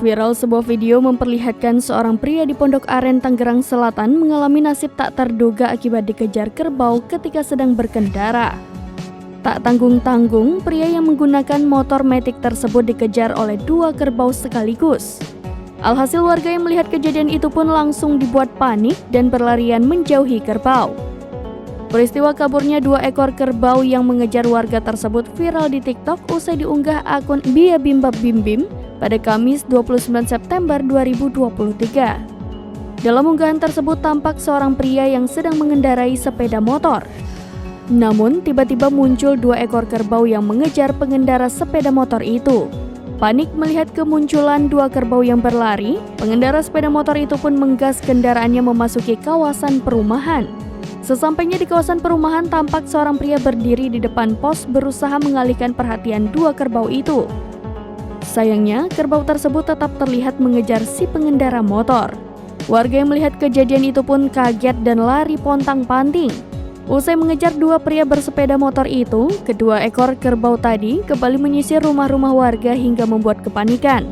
Viral sebuah video memperlihatkan seorang pria di Pondok Aren, Tangerang Selatan mengalami nasib tak terduga akibat dikejar kerbau ketika sedang berkendara. Tak tanggung-tanggung, pria yang menggunakan motor metik tersebut dikejar oleh 2 kerbau sekaligus. Alhasil warga yang melihat kejadian itu pun langsung dibuat panik dan berlarian menjauhi kerbau. Peristiwa kaburnya 2 ekor kerbau yang mengejar warga tersebut viral di TikTok usai diunggah akun Bia Bimbab Bimbim pada Kamis 29 September 2023. Dalam unggahan tersebut tampak seorang pria yang sedang mengendarai sepeda motor. Namun tiba-tiba muncul 2 ekor kerbau yang mengejar pengendara sepeda motor itu. Panik melihat kemunculan 2 kerbau yang berlari, pengendara sepeda motor itu pun menggas kendaraannya memasuki kawasan perumahan. Sesampainya di kawasan perumahan, tampak seorang pria berdiri di depan pos berusaha mengalihkan perhatian 2 kerbau itu. Sayangnya, kerbau tersebut tetap terlihat mengejar si pengendara motor. Warga yang melihat kejadian itu pun kaget dan lari pontang-panting. Usai mengejar 2 pria bersepeda motor itu, kedua ekor kerbau tadi kembali menyisir rumah-rumah warga hingga membuat kepanikan.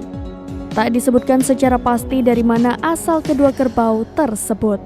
Tak disebutkan secara pasti dari mana asal kedua kerbau tersebut.